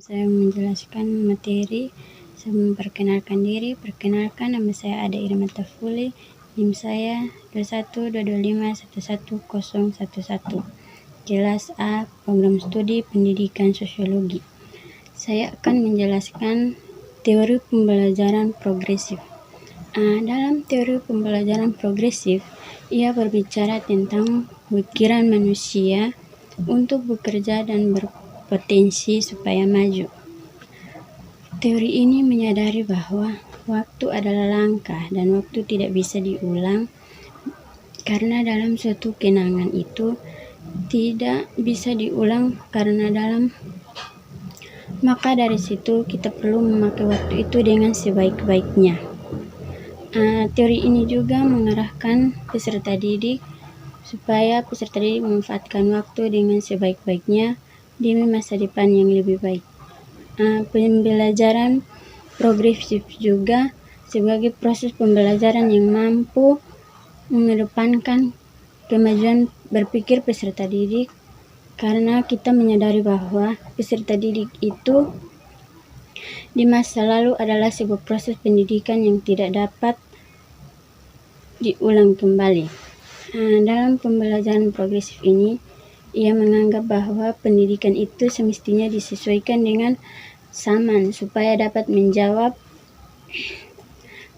Saya menjelaskan materi. Saya memperkenalkan diri. Perkenalkan, nama saya Ada Irma Tafuli. NIM saya 2122511011. Kelas A, program studi pendidikan sosiologi. Saya akan menjelaskan teori pembelajaran progresif. Dalam teori pembelajaran progresif, ia berbicara tentang pikiran manusia untuk bekerja dan berpotensi supaya maju. Teori ini menyadari bahwa waktu adalah langkah dan waktu tidak bisa diulang, karena dalam suatu kenangan itu tidak bisa diulang maka dari situ kita perlu memakai waktu itu dengan sebaik-baiknya. Teori ini juga mengarahkan peserta didik supaya peserta didik memanfaatkan waktu dengan sebaik-baiknya demi masa depan yang lebih baik. Pembelajaran progresif juga sebagai proses pembelajaran yang mampu mengedepankan kemajuan berpikir peserta didik, karena kita menyadari bahwa peserta didik itu di masa lalu adalah sebuah proses pendidikan yang tidak dapat diulang kembali. Dalam pembelajaran progresif ini, ia menganggap bahwa pendidikan itu semestinya disesuaikan dengan zaman supaya dapat menjawab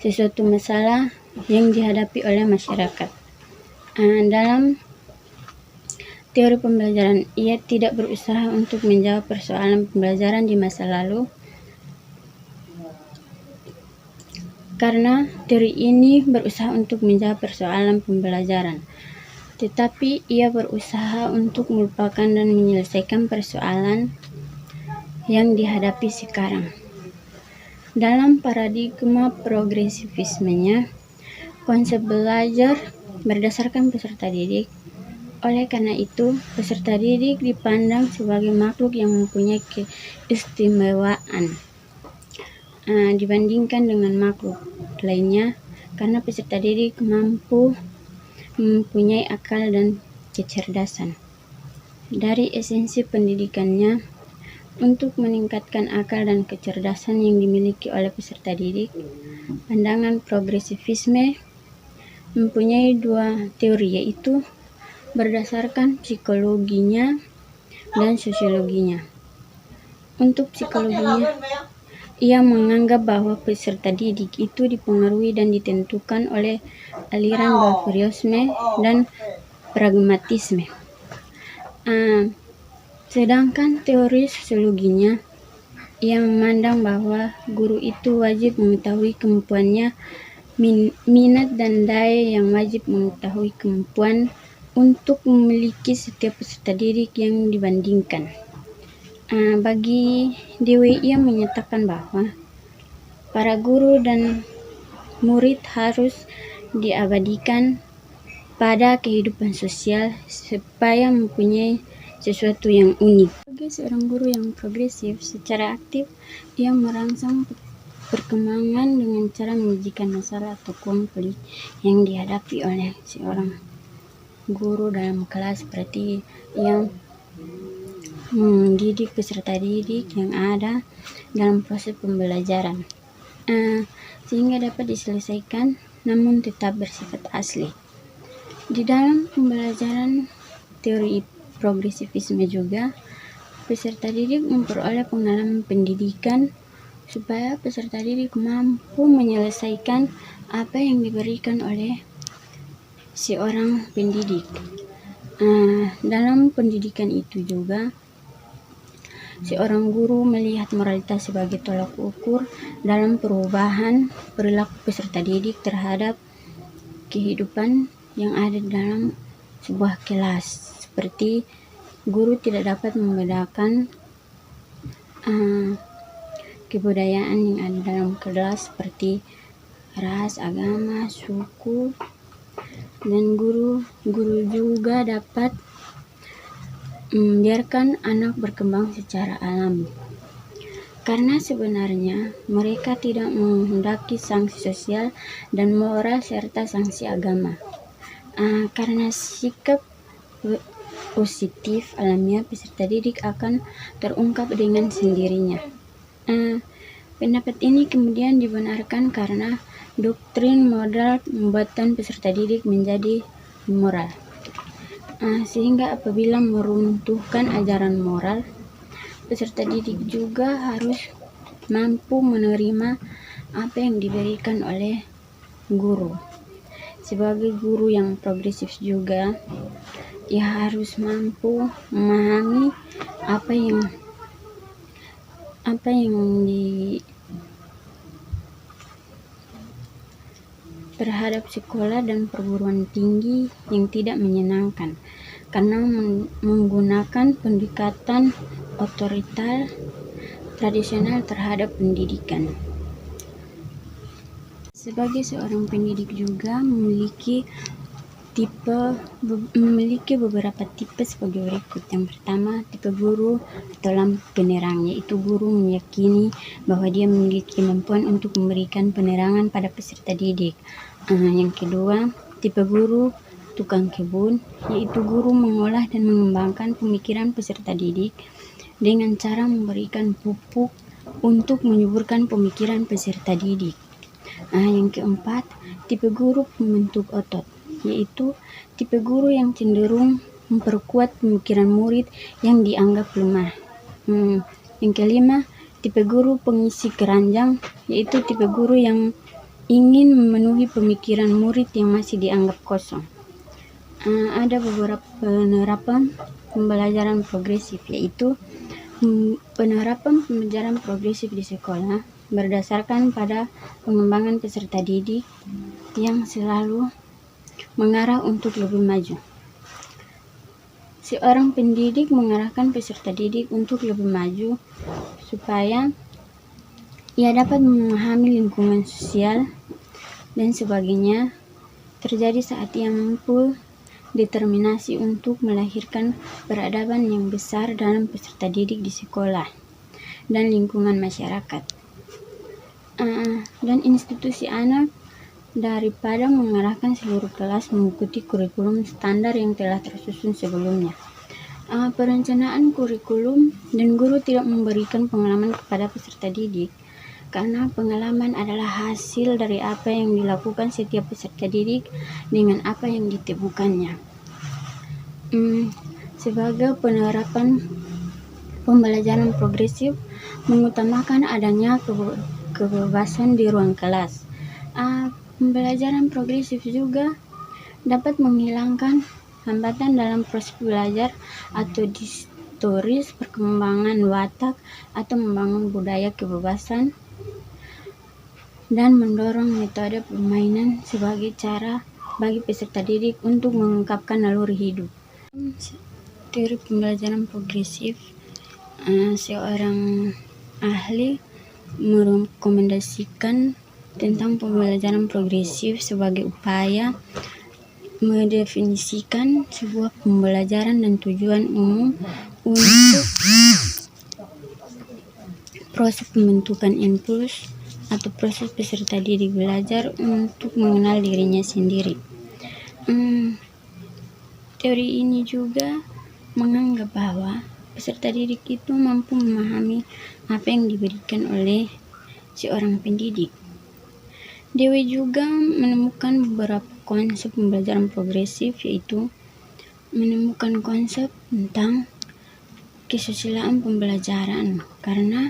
sesuatu masalah yang dihadapi oleh masyarakat. Dalam teori pembelajaran, ia tidak berusaha untuk menjawab persoalan pembelajaran di masa lalu, karena teori ini berusaha untuk menjawab persoalan pembelajaran, tetapi ia berusaha untuk melupakan dan menyelesaikan persoalan yang dihadapi sekarang. Dalam paradigma progresivismenya, konsep belajar berdasarkan peserta didik. Oleh karena itu, peserta didik dipandang sebagai makhluk yang mempunyai keistimewaan dibandingkan dengan makhluk lainnya, karena peserta didik mampu mempunyai akal dan kecerdasan. Dari esensi pendidikannya, untuk meningkatkan akal dan kecerdasan yang dimiliki oleh peserta didik, pandangan progresivisme mempunyai dua teori, yaitu berdasarkan psikologinya dan sosiologinya. Untuk psikologinya, ia menganggap bahwa peserta didik itu dipengaruhi dan ditentukan oleh aliran behaviorisme dan pragmatisme. Sedangkan teori sosiologinya, ia memandang bahwa guru itu wajib mengetahui kemampuannya, minat dan daya yang wajib mengetahui kemampuan untuk memiliki setiap peserta didik yang dibandingkan. Bagi Dewi, ia menyatakan bahwa para guru dan murid harus diabadikan pada kehidupan sosial supaya mempunyai sesuatu yang unik. Sebagai seorang guru yang progresif, secara aktif ia merangsang perkembangan dengan cara menyajikan masalah atau konflik yang dihadapi oleh seorang guru dalam kelas, seperti yang mendidik peserta didik yang ada dalam proses pembelajaran, sehingga dapat diselesaikan namun tetap bersifat asli. Di dalam pembelajaran teori progresivisme juga, peserta didik memperoleh pengalaman pendidikan supaya peserta didik mampu menyelesaikan apa yang diberikan oleh seorang pendidik. Dalam pendidikan itu juga, seorang guru melihat moralitas sebagai tolak ukur dalam perubahan perilaku peserta didik terhadap kehidupan yang ada dalam sebuah kelas. Seperti guru tidak dapat membedakan kebudayaan yang ada dalam kelas, seperti ras, agama, suku, dan guru juga dapat membiarkan anak berkembang secara alami, karena sebenarnya mereka tidak menghendaki sanksi sosial dan moral serta sanksi agama, karena sikap positif alamiah peserta didik akan terungkap dengan sendirinya. Pendapat ini kemudian dibenarkan karena doktrin modal pembuatan peserta didik menjadi moral. Sehingga apabila meruntuhkan ajaran moral, peserta didik juga harus mampu menerima apa yang diberikan oleh guru. Sebagai guru yang progresif juga, ia harus mampu memahami apa yang terhadap sekolah dan perguruan tinggi yang tidak menyenangkan karena menggunakan pendekatan otoriter tradisional terhadap pendidikan. Sebagai seorang pendidik juga memiliki beberapa tipe sebagai berikut. Yang pertama, tipe guru atau lampu penerang, yaitu guru meyakini bahwa dia memiliki kemampuan untuk memberikan penerangan pada peserta didik. Yang kedua, tipe guru tukang kebun, yaitu guru mengolah dan mengembangkan pemikiran peserta didik dengan cara memberikan pupuk untuk menyuburkan pemikiran peserta didik. Yang keempat, tipe guru pembentuk otot, yaitu tipe guru yang cenderung memperkuat pemikiran murid yang dianggap lemah. Yang kelima, tipe guru pengisi keranjang, yaitu tipe guru yang ingin memenuhi pemikiran murid yang masih dianggap kosong. Ada beberapa penerapan pembelajaran progresif, yaitu penerapan pembelajaran progresif di sekolah berdasarkan pada pengembangan peserta didik yang selalu mengarah untuk lebih maju. Seorang pendidik mengarahkan peserta didik untuk lebih maju supaya ia dapat memahami lingkungan sosial dan sebagainya terjadi saat ia mampu determinasi untuk melahirkan peradaban yang besar dalam peserta didik di sekolah dan lingkungan masyarakat. Dan institusi anak daripada mengarahkan seluruh kelas mengikuti kurikulum standar yang telah tersusun sebelumnya. Perencanaan kurikulum dan guru tidak memberikan pengalaman kepada peserta didik karena pengalaman adalah hasil dari apa yang dilakukan setiap peserta didik dengan apa yang ditemukannya. Sebagai penerapan pembelajaran progresif mengutamakan adanya kebebasan di ruang kelas. Pembelajaran progresif juga dapat menghilangkan hambatan dalam proses belajar atau distoris perkembangan watak atau membangun budaya kebebasan dan mendorong metode permainan sebagai cara bagi peserta didik untuk mengungkapkan naluri hidup. Teori pembelajaran progresif, seorang ahli merekomendasikan tentang pembelajaran progresif sebagai upaya mendefinisikan sebuah pembelajaran dan tujuan umum untuk proses pembentukan impuls atau proses peserta didik belajar untuk mengenal dirinya sendiri. Teori ini juga menganggap bahwa peserta didik itu mampu memahami apa yang diberikan oleh seorang pendidik. Dewi juga menemukan beberapa konsep pembelajaran progresif, yaitu menemukan konsep tentang kesusilaan pembelajaran karena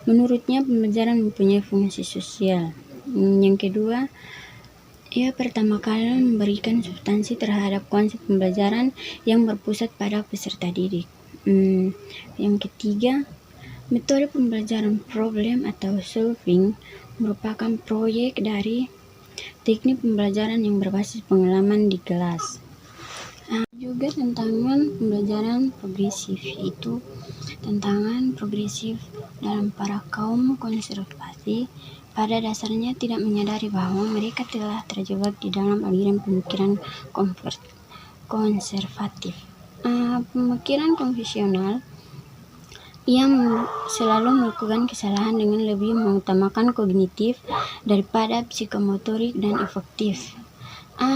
menurutnya pembelajaran mempunyai fungsi sosial. Yang kedua, ia pertama kali memberikan substansi terhadap konsep pembelajaran yang berpusat pada peserta didik. Yang ketiga, metode pembelajaran problem atau solving merupakan proyek dari teknik pembelajaran yang berbasis pengalaman di kelas. Juga tantangan pembelajaran progresif, yaitu tantangan progresif dalam para kaum konservatif pada dasarnya tidak menyadari bahwa mereka telah terjebak di dalam aliran pemikiran konservatif. Pemikiran konvensional yang selalu melakukan kesalahan dengan lebih mengutamakan kognitif daripada psikomotorik dan efektif.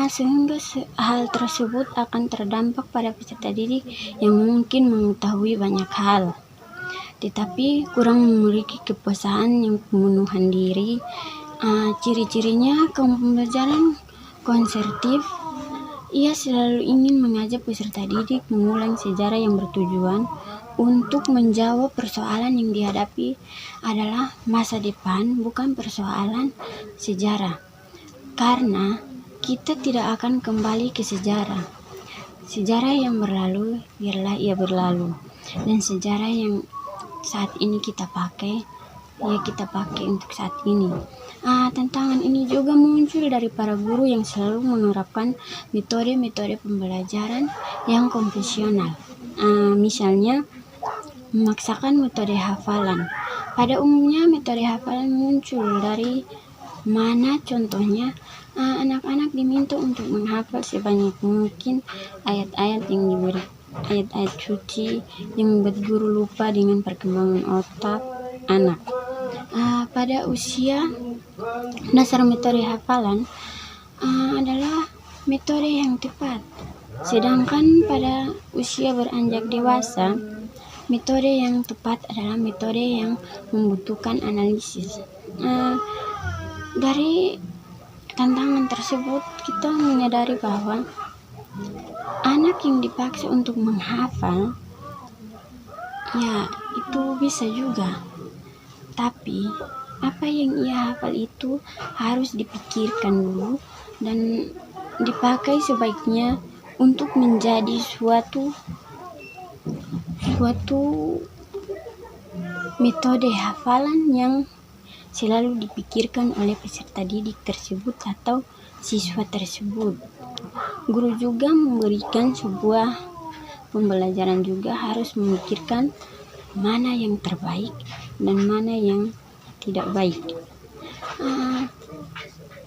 Sehingga hal tersebut akan terdampak pada peserta didik yang mungkin mengetahui banyak hal, tetapi kurang memiliki kepuasan yang pemenuhan diri. Ciri-cirinya pembelajaran konservatif. Ia selalu ingin mengajak peserta didik mengulang sejarah yang bertujuan untuk menjawab persoalan yang dihadapi adalah masa depan, bukan persoalan sejarah. Karena kita tidak akan kembali ke sejarah. Sejarah yang berlalu, biarlah ia berlalu. Dan sejarah yang saat ini kita pakai, ya kita pakai untuk saat ini. Tantangan ini juga muncul dari para guru yang selalu menerapkan metode-metode pembelajaran yang konvensional. Misalnya, memaksakan metode hafalan. Pada umumnya metode hafalan muncul dari mana contohnya anak-anak diminta untuk menghafal sebanyak mungkin ayat-ayat yang diberi, ayat-ayat suci yang membuat guru lupa dengan perkembangan otak anak. Pada usia dasar metode hafalan adalah metode yang tepat. Sedangkan pada usia beranjak dewasa, metode yang tepat adalah metode yang membutuhkan analisis. Dari tantangan tersebut, kita menyadari bahwa anak yang dipaksa untuk menghafal, ya itu bisa juga. Tapi apa yang ia hafal itu harus dipikirkan dulu dan dipakai sebaiknya untuk menjadi suatu metode hafalan yang selalu dipikirkan oleh peserta didik tersebut atau siswa tersebut. Guru juga memberikan sebuah pembelajaran juga harus memikirkan mana yang terbaik dan mana yang tidak baik.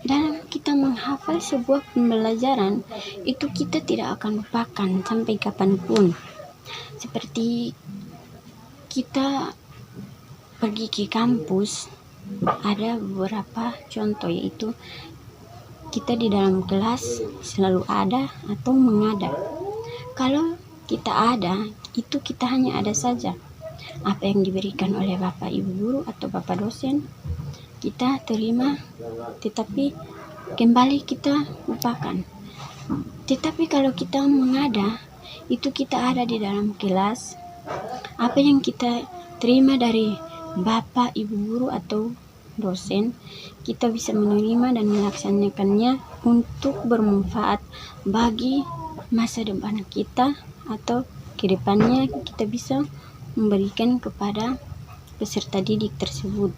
Dalam kita menghafal sebuah pembelajaran, itu kita tidak akan lupakan sampai kapanpun. Seperti kita pergi ke kampus, ada beberapa contoh, yaitu kita di dalam kelas selalu ada atau mengadap. Kalau kita ada, itu kita hanya ada saja. Apa yang diberikan oleh Bapak Ibu Guru atau Bapak dosen, kita terima, tetapi kembali kita lupakan. Tetapi kalau kita mengada, itu kita ada di dalam kelas. Apa yang kita terima dari Bapak Ibu Guru atau dosen, kita bisa menerima dan melaksanakannya untuk bermanfaat bagi masa depan kita, atau kedepannya kita bisa memberikan kepada peserta didik tersebut.